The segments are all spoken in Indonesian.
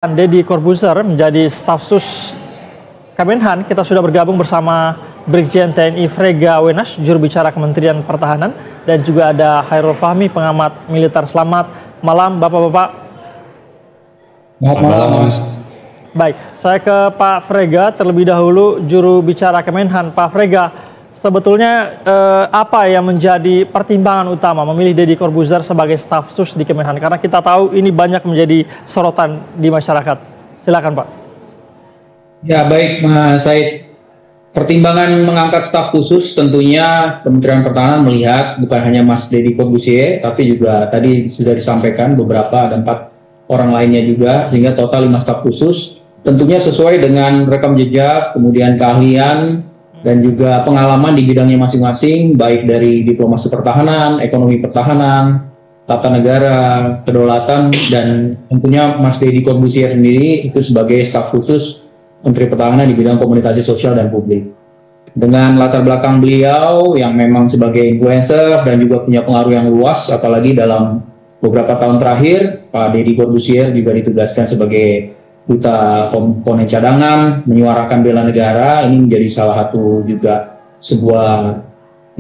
Deddy Corbuzier menjadi staf sus Kemenhan. Kita sudah bergabung bersama Brigjen TNI Frega Wenas, juru bicara Kementerian Pertahanan, dan juga ada Khairul Fahmi, pengamat militer. Selamat malam, Bapak-bapak. Selamat malam. Baik, saya ke Pak Frega terlebih dahulu, juru bicara Kemenhan. Pak Frega, sebetulnya apa yang menjadi pertimbangan utama memilih Deddy Corbuzier sebagai staf sus di Kemenhan? Karena kita tahu ini banyak menjadi sorotan di masyarakat. Silakan, Pak. Ya, baik, Mas Said. Pertimbangan mengangkat staf khusus tentunya Kementerian Pertahanan melihat bukan hanya Mas Deddy Corbuzier, tapi juga tadi sudah disampaikan beberapa, ada 4 orang lainnya juga, sehingga total 5 staf khusus. Tentunya sesuai dengan rekam jejak, kemudian keahlian, dan juga pengalaman di bidangnya masing-masing, baik dari diplomasi pertahanan, ekonomi pertahanan, tata negara, kedaulatan, dan tentunya Mas Deddy Corbuzier sendiri itu sebagai staf khusus Menteri Pertahanan di bidang komunikasi sosial dan publik. Dengan latar belakang beliau yang memang sebagai influencer dan juga punya pengaruh yang luas, apalagi dalam beberapa tahun terakhir, Pak Deddy Corbuzier juga ditugaskan sebagai duta komponen cadangan, menyuarakan bela negara. Ini menjadi salah satu juga sebuah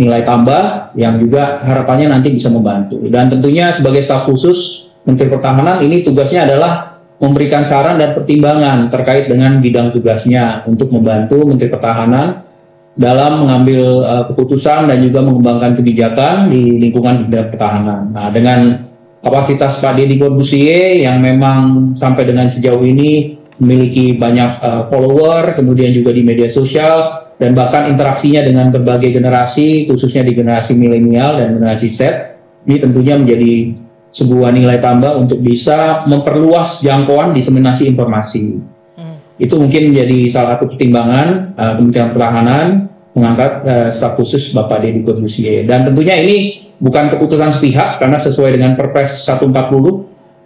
nilai tambah yang juga harapannya nanti bisa membantu. Dan tentunya sebagai staf khusus Menteri Pertahanan, ini tugasnya adalah memberikan saran dan pertimbangan terkait dengan bidang tugasnya untuk membantu Menteri Pertahanan dalam mengambil keputusan dan juga mengembangkan kebijakan di lingkungan bidang pertahanan. Nah, dengan kapasitas Pak Deddy Corbuzier yang memang sampai dengan sejauh ini memiliki banyak follower, kemudian juga di media sosial, dan bahkan interaksinya dengan berbagai generasi, khususnya di generasi milenial dan generasi Z, ini tentunya menjadi sebuah nilai tambah untuk bisa memperluas jangkauan diseminasi informasi. Itu mungkin menjadi salah satu pertimbangan Kementerian Pertahanan mengangkat staf khusus Bapak Deddy Corbuzier. Dan tentunya ini bukan keputusan sepihak, karena sesuai dengan Perpres 140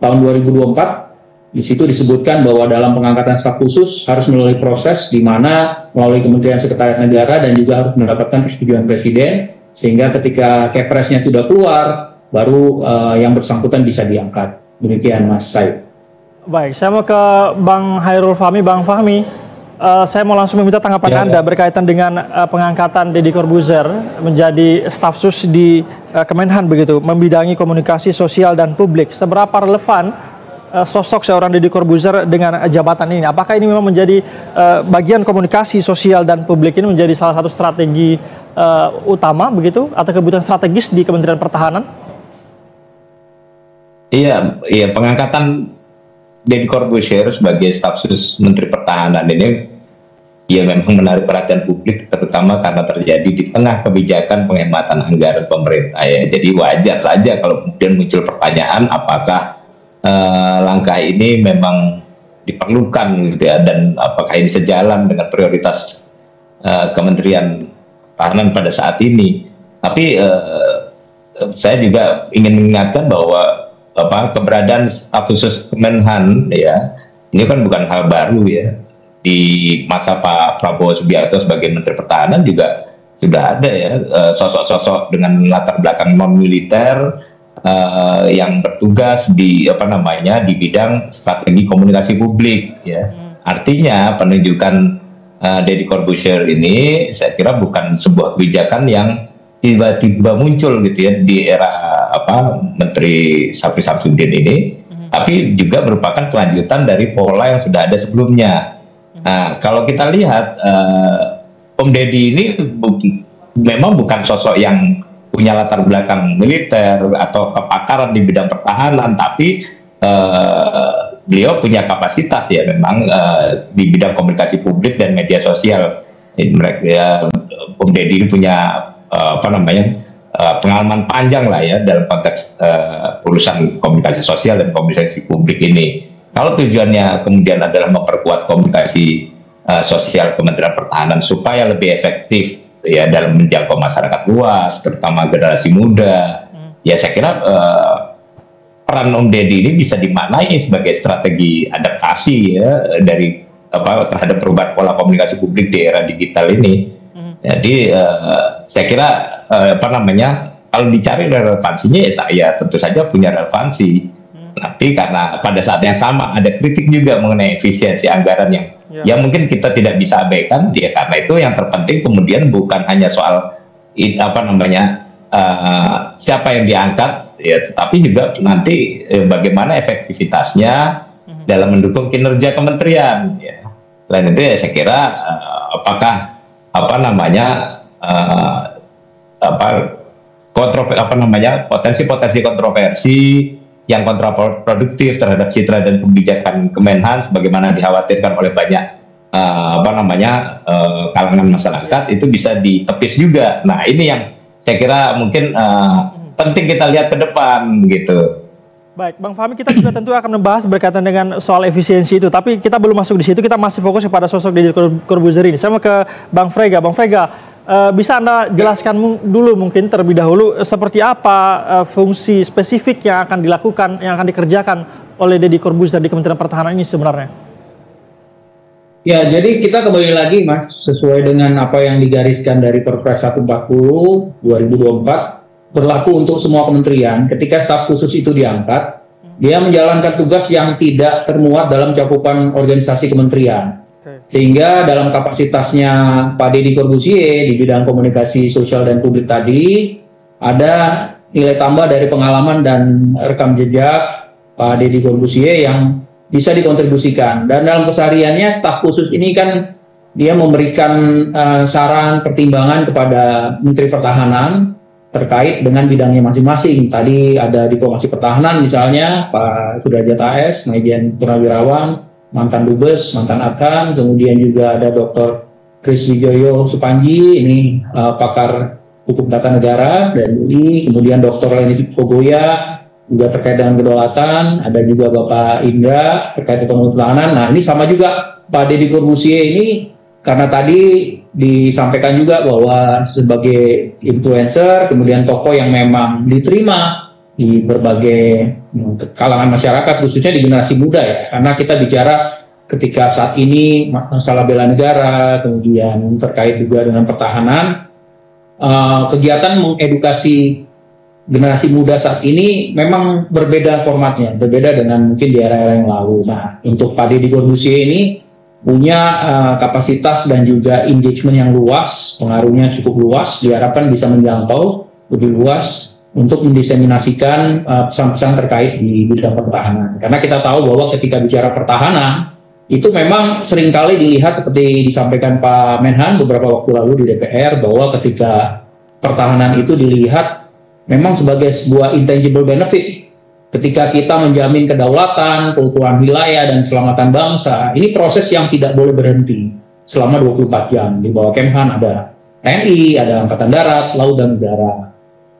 tahun 2024, di situ disebutkan bahwa dalam pengangkatan staf khusus harus melalui proses di mana melalui Kementerian Sekretariat Negara dan juga harus mendapatkan persetujuan Presiden, sehingga ketika Kepresnya sudah keluar, baru yang bersangkutan bisa diangkat. Demikian, Mas Said. Baik, saya mau ke Bang Khairul Fahmi. Bang Fahmi, saya mau langsung meminta tanggapan Anda berkaitan dengan pengangkatan Deddy Corbuzier menjadi staf sus di Kemenhan, begitu, membidangi komunikasi sosial dan publik. Seberapa relevan sosok seorang Deddy Corbuzier dengan jabatan ini? Apakah ini memang menjadi bagian komunikasi sosial dan publik ini menjadi salah satu strategi utama, begitu, atau kebutuhan strategis di Kementerian Pertahanan? Iya, pengangkatan Deddy Corbuzier sebagai staf sus Menteri Pertahanan ini ya memang menarik perhatian publik, terutama karena terjadi di tengah kebijakan penghematan anggaran pemerintah ya. Jadi wajar saja kalau kemudian muncul pertanyaan apakah langkah ini memang diperlukan gitu ya, dan apakah ini sejalan dengan prioritas Kementerian Pertahanan pada saat ini. Tapi saya juga ingin mengingatkan bahwa keberadaan staf khusus Kemenhan ya, ini kan bukan hal baru ya. Di masa Pak Prabowo Subianto sebagai Menteri Pertahanan juga sudah ada ya sosok-sosok dengan latar belakang non militer yang bertugas di di bidang strategi komunikasi publik ya. Artinya penunjukan Deddy Corbuzier ini saya kira bukan sebuah kebijakan yang tiba-tiba muncul gitu ya di era Menteri Syafri Samsudin ini, tapi juga merupakan kelanjutan dari pola yang sudah ada sebelumnya. Nah, kalau kita lihat Om Deddy ini memang bukan sosok yang punya latar belakang militer atau kepakaran di bidang pertahanan, tapi beliau punya kapasitas ya memang di bidang komunikasi publik dan media sosial. Mereka Om Deddy ini punya pengalaman panjang lah ya dalam konteks urusan komunikasi sosial dan komunikasi publik ini. Kalau tujuannya kemudian adalah memperkuat komunikasi sosial Kementerian Pertahanan supaya lebih efektif ya dalam menjangkau masyarakat luas, terutama generasi muda, ya saya kira peran Om Deddy ini bisa dimaknai sebagai strategi adaptasi ya dari terhadap perubahan pola komunikasi publik di era digital ini. Jadi saya kira kalau dicari relevansinya ya saya tentu saja punya relevansi. Tapi karena pada saat yang sama ada kritik juga mengenai efisiensi anggaran yang mungkin kita tidak bisa abaikan, ya karena itu yang terpenting kemudian bukan hanya soal siapa yang diangkat, ya, tetapi juga nanti bagaimana efektivitasnya dalam mendukung kinerja kementerian. Ya. Selain itu ya saya kira apakah potensi-potensi kontroversi yang kontraproduktif terhadap citra dan kebijakan Kemenhan sebagaimana dikhawatirkan oleh banyak kalangan masyarakat itu bisa ditepis juga. Nah, ini yang saya kira mungkin penting kita lihat ke depan gitu. Baik, Bang Fahmi, kita juga tentu akan membahas berkaitan dengan soal efisiensi itu, tapi kita belum masuk di situ, kita masih fokus kepada sosok Deddy Corbuzier ini. Saya mau ke Bang Frega. Bang Frega, bisa Anda jelaskan dulu mungkin terlebih dahulu seperti apa fungsi spesifik yang akan dilakukan, yang akan dikerjakan oleh Deddy Corbuzier di Kementerian Pertahanan ini sebenarnya? Ya, jadi kita kembali lagi, Mas, sesuai dengan apa yang digariskan dari Perpres 140 2024, berlaku untuk semua kementerian. Ketika staf khusus itu diangkat, dia menjalankan tugas yang tidak termuat dalam cakupan organisasi kementerian. Sehingga dalam kapasitasnya Pak Deddy Corbuzier di bidang komunikasi sosial dan publik tadi, ada nilai tambah dari pengalaman dan rekam jejak Pak Deddy Corbuzier yang bisa dikontribusikan. Dan dalam kesehariannya, staf khusus ini kan dia memberikan saran, pertimbangan kepada Menteri Pertahanan terkait dengan bidangnya masing-masing. Tadi ada diplomasi pertahanan misalnya, Pak Sudrajat AS, Majen Purnawirawan, mantan Dubes, mantan Akan, kemudian juga ada Dr. Kris Wijoyo Supanji, ini pakar hukum tata negara dari UI, kemudian Dr. Leni Kogoya, juga terkait dengan kedaulatan, ada juga Bapak Indra terkait ekonomi pertahanan. Nah, ini sama juga Pak Deddy Corbuzier ini, karena tadi disampaikan juga bahwa sebagai influencer, kemudian tokoh yang memang diterima di berbagai kalangan masyarakat, khususnya di generasi muda ya. Karena kita bicara ketika saat ini masalah bela negara, kemudian terkait juga dengan pertahanan, kegiatan mengedukasi generasi muda saat ini memang berbeda formatnya, berbeda dengan mungkin di era-era yang lalu. Nah, untuk Pak Deddy Corbuzier ini punya kapasitas dan juga engagement yang luas, pengaruhnya cukup luas, diharapkan bisa menjangkau lebih luas untuk mendiseminasikan pesan-pesan terkait di bidang pertahanan. Karena kita tahu bahwa ketika bicara pertahanan, itu memang seringkali dilihat seperti disampaikan Pak Menhan beberapa waktu lalu di DPR, bahwa ketika pertahanan itu dilihat memang sebagai sebuah intangible benefit. Ketika kita menjamin kedaulatan, keutuhan wilayah, dan keselamatan bangsa, ini proses yang tidak boleh berhenti selama 24 jam. Di bawah Kemhan ada TNI, ada Angkatan Darat, Laut, dan Udara.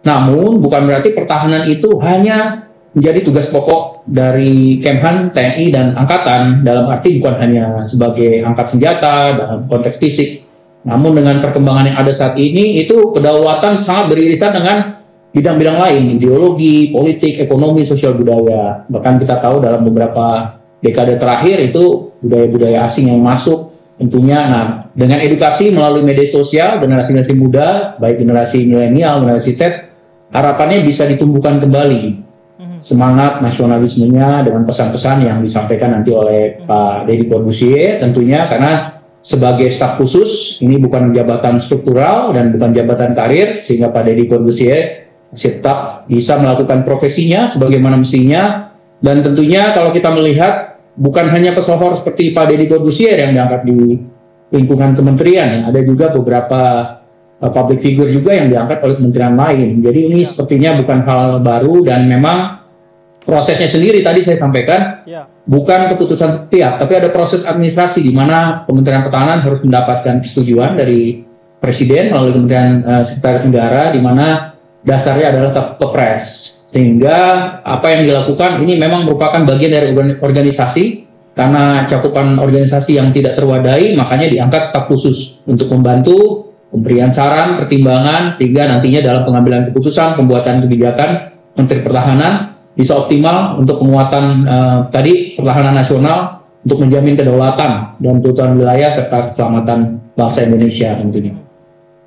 Namun, bukan berarti pertahanan itu hanya menjadi tugas pokok dari Kemhan, TNI, dan Angkatan, dalam arti bukan hanya sebagai angkat senjata dalam konteks fisik. Namun dengan perkembangan yang ada saat ini, itu kedaulatan sangat beririsan dengan bidang-bidang lain, ideologi, politik, ekonomi, sosial, budaya. Bahkan kita tahu dalam beberapa dekade terakhir itu budaya-budaya asing yang masuk tentunya. Nah, dengan edukasi melalui media sosial, generasi muda, baik generasi milenial, generasi Z, harapannya bisa ditumbuhkan kembali semangat nasionalismenya dengan pesan-pesan yang disampaikan nanti oleh Pak Deddy Corbuzier tentunya, karena sebagai staf khusus ini bukan jabatan struktural dan bukan jabatan karir, sehingga Pak Deddy Corbuzier tetap bisa melakukan profesinya sebagaimana mestinya. Dan tentunya kalau kita melihat bukan hanya pesohor seperti Pak Deddy Corbuzier yang diangkat di lingkungan kementerian, ada juga beberapa public figure juga yang diangkat oleh kementerian lain. Jadi ini sepertinya bukan hal baru, dan memang prosesnya sendiri tadi saya sampaikan bukan keputusan setiap, tapi ada proses administrasi di mana Kementerian Pertahanan harus mendapatkan persetujuan dari Presiden melalui Kementerian Sekretaris Negara, di mana dasarnya adalah Kepres. Sehingga apa yang dilakukan ini memang merupakan bagian dari organisasi, karena cakupan organisasi yang tidak terwadai, makanya diangkat staf khusus untuk membantu pemberian saran, pertimbangan, sehingga nantinya dalam pengambilan keputusan, pembuatan kebijakan Menteri Pertahanan bisa optimal untuk penguatan tadi pertahanan nasional, untuk menjamin kedaulatan dan keutuhan wilayah serta keselamatan bangsa Indonesia tentunya.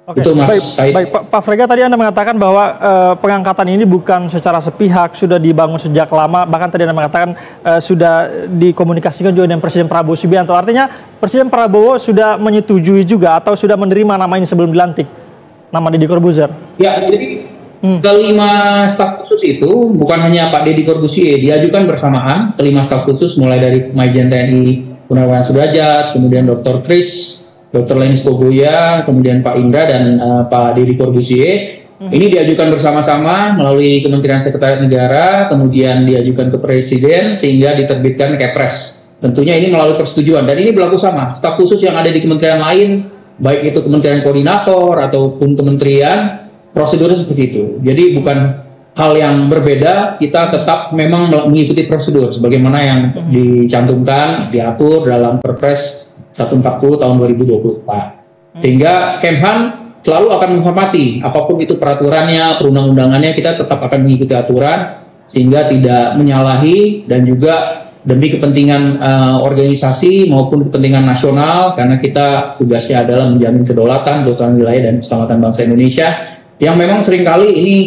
Oke, Itu Mas baik, Said. baik Pak Frega, tadi Anda mengatakan bahwa pengangkatan ini bukan secara sepihak, sudah dibangun sejak lama, bahkan tadi Anda mengatakan sudah dikomunikasikan juga dengan Presiden Prabowo Subianto. Artinya Presiden Prabowo sudah menyetujui juga atau sudah menerima nama ini sebelum dilantik, nama Deddy Corbuzier? Ya, jadi kelima staf khusus itu bukan hanya Pak Deddy Corbuzier, diajukan bersamaan kelima staf khusus mulai dari Majen TNI Purnawirawan Sudrajat, kemudian Dr. Kris, Dr. Lenis Kogoya, kemudian Pak Indra dan Pak Deddy Corbuzier. Ini diajukan bersama-sama melalui Kementerian Sekretariat Negara, kemudian diajukan ke Presiden sehingga diterbitkan Kepres. Tentunya ini melalui persetujuan dan ini berlaku sama. Staf khusus yang ada di kementerian lain, baik itu kementerian koordinator ataupun kementerian, prosedurnya seperti itu. Jadi bukan hal yang berbeda, kita tetap memang mengikuti prosedur sebagaimana yang dicantumkan, diatur dalam Perpres 140 tahun 2024. Sehingga Kemhan selalu akan menghormati apapun itu peraturannya, perundang-undangannya, kita tetap akan mengikuti aturan sehingga tidak menyalahi dan juga demi kepentingan organisasi maupun kepentingan nasional, karena kita tugasnya adalah menjamin kedaulatan, keutuhan wilayah dan keselamatan bangsa Indonesia yang memang seringkali ini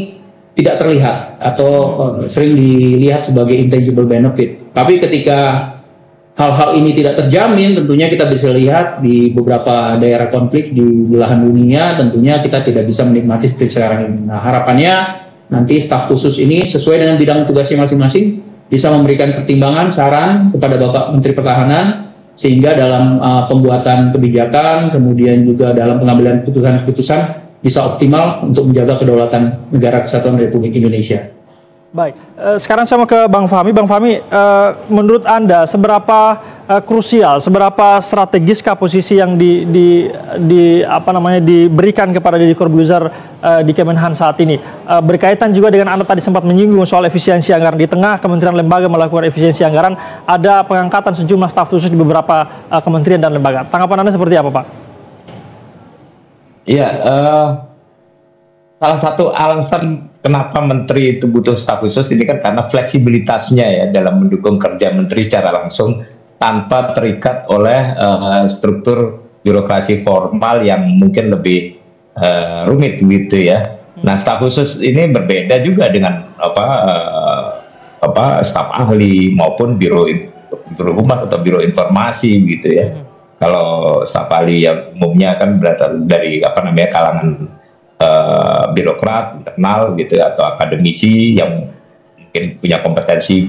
tidak terlihat atau sering dilihat sebagai intangible benefit. Tapi ketika hal-hal ini tidak terjamin, tentunya kita bisa lihat di beberapa daerah konflik di belahan dunia, tentunya kita tidak bisa menikmati seperti sekarang ini. Nah, harapannya nanti staf khusus ini sesuai dengan bidang tugasnya masing-masing bisa memberikan pertimbangan, saran kepada Bapak Menteri Pertahanan, sehingga dalam pembuatan kebijakan, kemudian juga dalam pengambilan keputusan-keputusan bisa optimal untuk menjaga kedaulatan negara kesatuan Republik Indonesia. Baik, sekarang saya mau ke Bang Fahmi. Bang Fahmi, menurut Anda seberapa krusial, seberapa strategiskah posisi yang diberikan kepada Deddy Corbuzier di Kemenhan saat ini? Berkaitan juga dengan Anda tadi sempat menyinggung soal efisiensi anggaran. Di tengah kementerian lembaga melakukan efisiensi anggaran, ada pengangkatan sejumlah staf khusus di beberapa kementerian dan lembaga. Tanggapan Anda seperti apa, Pak? Iya, salah satu alasan kenapa menteri itu butuh staf khusus ini kan karena fleksibilitasnya ya dalam mendukung kerja menteri secara langsung tanpa terikat oleh struktur birokrasi formal yang mungkin lebih rumit gitu ya. Nah, staf khusus ini berbeda juga dengan staf ahli maupun biro humas atau biro informasi gitu ya. Kalau staf ahli yang umumnya kan berasal dari kalangan birokrat internal gitu atau akademisi yang mungkin punya kompetensi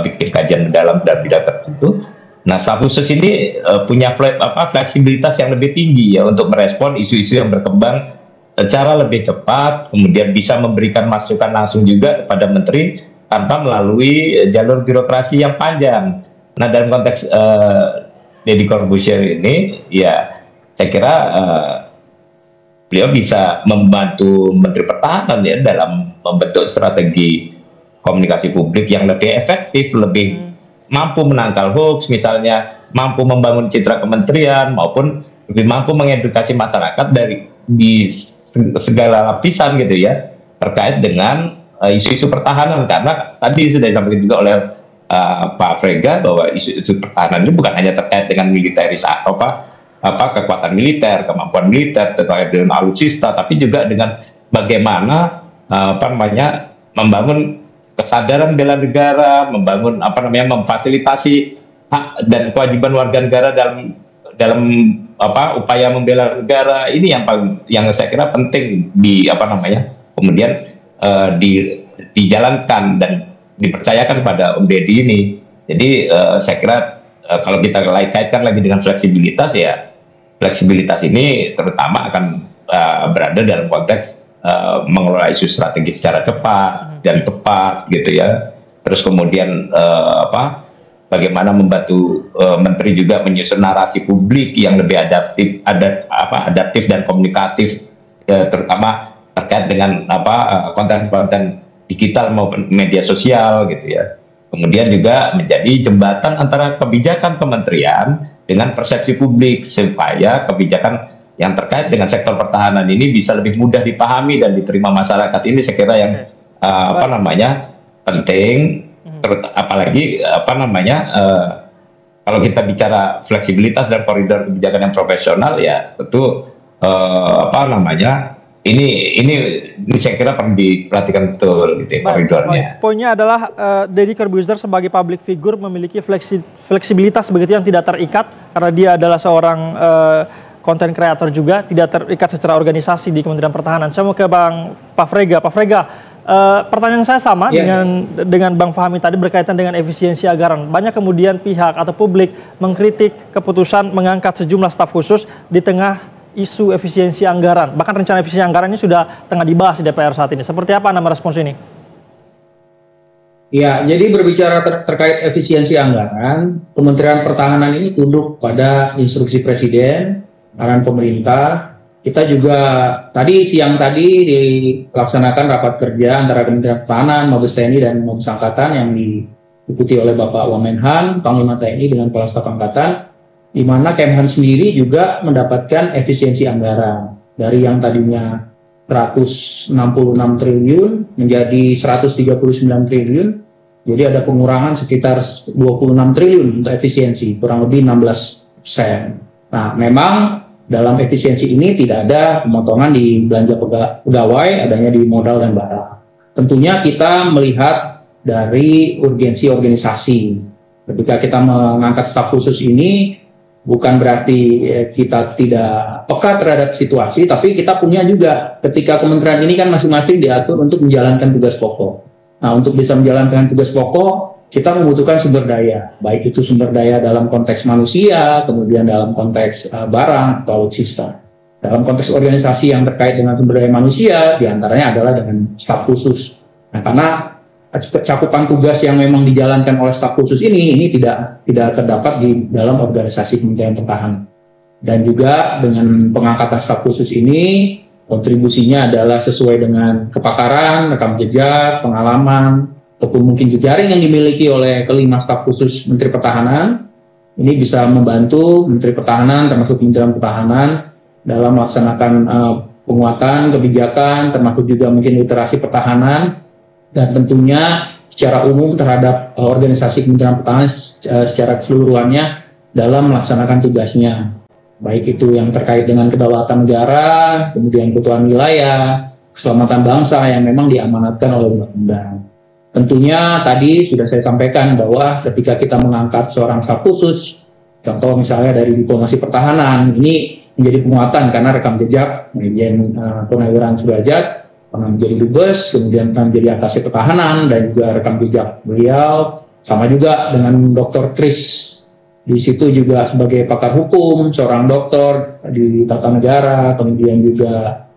bikin kajian mendalam dan bidang tertentu. Nah, staf khusus ini punya fleksibilitas yang lebih tinggi ya untuk merespon isu-isu yang berkembang secara lebih cepat, kemudian bisa memberikan masukan langsung juga kepada menteri tanpa melalui jalur birokrasi yang panjang. Nah, dalam konteks Deddy Corbuzier ini ya saya kira beliau bisa membantu Menteri Pertahanan ya dalam membentuk strategi komunikasi publik yang lebih efektif, lebih mampu menangkal hoax misalnya, mampu membangun citra kementerian maupun lebih mampu mengedukasi masyarakat di segala lapisan gitu ya terkait dengan isu-isu pertahanan, karena tadi sudah disampaikan juga oleh Pak Frega bahwa isu-isu pertahanan ini bukan hanya terkait dengan militerisasi kekuatan militer, kemampuan militer terkait dengan alutsista, tapi juga dengan bagaimana membangun kesadaran bela negara, membangun memfasilitasi hak dan kewajiban warga negara dalam upaya membela negara. Ini yang saya kira penting kemudian dijalankan dan dipercayakan pada Om Deddy ini. Jadi saya kira kalau kita kaitkan lagi dengan fleksibilitas ya, fleksibilitas ini terutama akan berada dalam konteks mengelola isu strategis secara cepat dan tepat gitu ya. Terus kemudian bagaimana membantu menteri juga menyusun narasi publik yang lebih adaptif dan komunikatif, terutama terkait dengan konten-konten digital maupun media sosial gitu ya. Kemudian juga menjadi jembatan antara kebijakan kementerian dengan persepsi publik supaya kebijakan yang terkait dengan sektor pertahanan ini bisa lebih mudah dipahami dan diterima masyarakat. Ini saya kira yang penting, apalagi kalau kita bicara fleksibilitas dan koridor kebijakan yang profesional ya tentu apa namanya, ini saya kira perlu diperhatikan betul gitu ya, koridornya. Poinnya adalah Deddy Corbuzier sebagai public figure memiliki fleksibilitas begitu yang tidak terikat karena dia adalah seorang konten kreator juga, tidak terikat secara organisasi di Kementerian Pertahanan. Saya mau ke Pak Frega. Pak Frega, pertanyaan saya sama dengan Bang Fahmi tadi berkaitan dengan efisiensi anggaran. Banyak kemudian pihak atau publik mengkritik keputusan mengangkat sejumlah staf khusus di tengah isu efisiensi anggaran. Bahkan rencana efisiensi anggarannya sudah tengah dibahas di DPR saat ini. Seperti apa Anda merespons ini? Ya, jadi berbicara terkait efisiensi anggaran, Kementerian Pertahanan ini tunduk pada instruksi Presiden, arahan pemerintah. Kita juga siang tadi dilaksanakan rapat kerja antara Kementerian Pertahanan, Mabes TNI dan Mabes Angkatan yang diikuti oleh Bapak Wamenhan, Panglima TNI dengan Kepala Staf Angkatan, di mana Kemhan sendiri juga mendapatkan efisiensi anggaran dari yang tadinya 166 triliun menjadi 139 triliun. Jadi ada pengurangan sekitar 26 triliun untuk efisiensi, kurang lebih 16%. Nah, memang dalam efisiensi ini tidak ada pemotongan di belanja pegawai, adanya di modal dan barang. Tentunya kita melihat dari urgensi organisasi. Ketika kita mengangkat staf khusus ini, bukan berarti kita tidak peka terhadap situasi, tapi kita punya juga ketika kementerian ini kan masing-masing diatur untuk menjalankan tugas pokok. Nah, untuk bisa menjalankan tugas pokok, kita membutuhkan sumber daya, baik itu sumber daya dalam konteks manusia, kemudian dalam konteks barang atau alutsista. Dalam konteks organisasi yang terkait dengan sumber daya manusia, diantaranya adalah dengan staf khusus. Nah, karena cakupan tugas yang memang dijalankan oleh staf khusus ini tidak terdapat di dalam organisasi Kementerian Pertahanan. Dan juga dengan pengangkatan staf khusus ini, kontribusinya adalah sesuai dengan kepakaran, rekam jejak, pengalaman, ataupun mungkin jejaring yang dimiliki oleh kelima staf khusus Menteri Pertahanan. Ini bisa membantu Menteri Pertahanan, termasuk Kementerian Pertahanan, dalam melaksanakan penguatan kebijakan, termasuk juga mungkin literasi pertahanan, dan tentunya secara umum terhadap organisasi Kementerian Pertahanan secara keseluruhannya dalam melaksanakan tugasnya. Baik itu yang terkait dengan kedaulatan negara, kemudian keutuhan wilayah, keselamatan bangsa yang memang diamanatkan oleh undang-undang. Tentunya tadi sudah saya sampaikan bahwa ketika kita mengangkat seorang staf khusus, contoh misalnya dari diplomasi pertahanan, ini menjadi penguatan karena rekam jejak Majen Purnawirawan Sudrajat pernah menjadi dubes, kemudian pernah menjadi atase pertahanan, dan juga rekam jejak beliau sama juga dengan Dr. Kris. Di situ juga sebagai pakar hukum, seorang doktor di tata negara, kemudian juga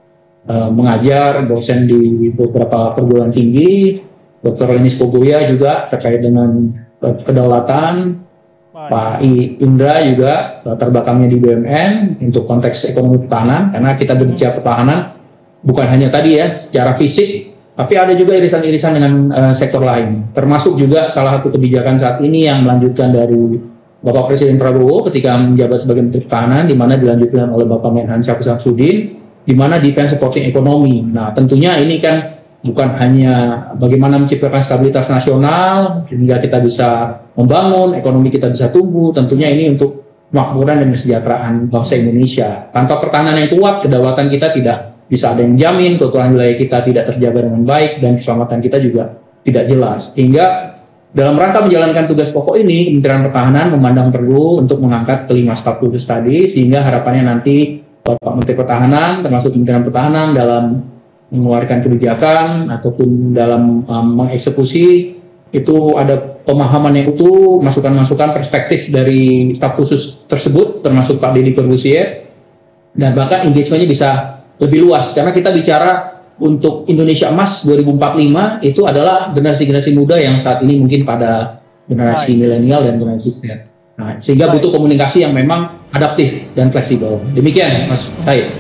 mengajar, dosen di beberapa perguruan tinggi. Dr. Lenis Pogoya juga terkait dengan kedaulatan. Pak Indra juga latar belakangnya di BUMN untuk konteks ekonomi pertahanan, karena kita berbicara pertahanan bukan hanya tadi ya secara fisik, tapi ada juga irisan-irisan dengan sektor lain, termasuk juga salah satu kebijakan saat ini yang melanjutkan dari Bapak Presiden Prabowo ketika menjabat sebagai Menteri Pertahanan, di mana dilanjutkan oleh Bapak Menhan Syafruddin Samsudin, di mana defense supporting ekonomi. Nah, tentunya ini kan bukan hanya bagaimana menciptakan stabilitas nasional sehingga kita bisa membangun ekonomi, kita bisa tumbuh, tentunya ini untuk kemakmuran dan kesejahteraan bangsa Indonesia. Tanpa pertahanan yang kuat, kedaulatan kita tidak bisa ada yang jamin, keutuhan wilayah kita tidak terjaga dengan baik, dan keselamatan kita juga tidak jelas. Sehingga dalam rangka menjalankan tugas pokok ini, Kementerian Pertahanan memandang perlu untuk mengangkat kelima staf khusus tadi, sehingga harapannya nanti Bapak Menteri Pertahanan, termasuk Kementerian Pertahanan dalam mengeluarkan kebijakan ataupun dalam mengeksekusi, itu ada pemahaman yang utuh, masukan-masukan perspektif dari staf khusus tersebut, termasuk Pak Deddy Corbuzier, dan bahkan engagementnya bisa lebih luas, karena kita bicara untuk Indonesia Emas 2045 itu adalah generasi-generasi muda yang saat ini mungkin pada generasi milenial dan generasi Z. Nah, sehingga butuh komunikasi yang memang adaptif dan fleksibel. Demikian, Mas Said.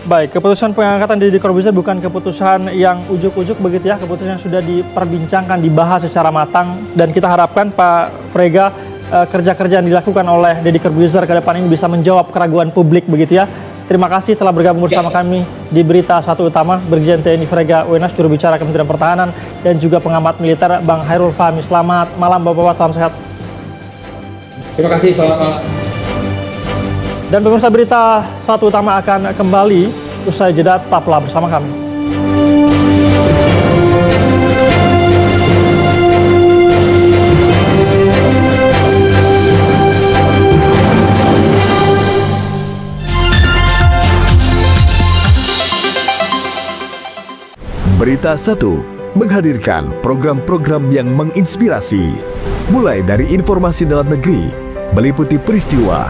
Baik, keputusan pengangkatan Deddy Corbuzier bukan keputusan yang ujuk-ujuk begitu ya, keputusan yang sudah diperbincangkan, dibahas secara matang, dan kita harapkan Pak Frega kerja-kerja yang dilakukan oleh Deddy Corbuzier ke depan ini bisa menjawab keraguan publik begitu ya. Terima kasih telah bergabung bersama kami di Berita Satu Utama. Brigjen TNI Frega Wenas, juru bicara Kementerian Pertahanan, dan juga pengamat militer Bang Hairul Fahmi. Selamat malam Bapak-Bapak, salam sehat. Terima kasih, selamat malam. Dan pemirsa, berita satu utama akan kembali usai jeda, tetaplah bersama kami. Berita 1 menghadirkan program-program yang menginspirasi, mulai dari informasi dalam negeri, meliputi peristiwa,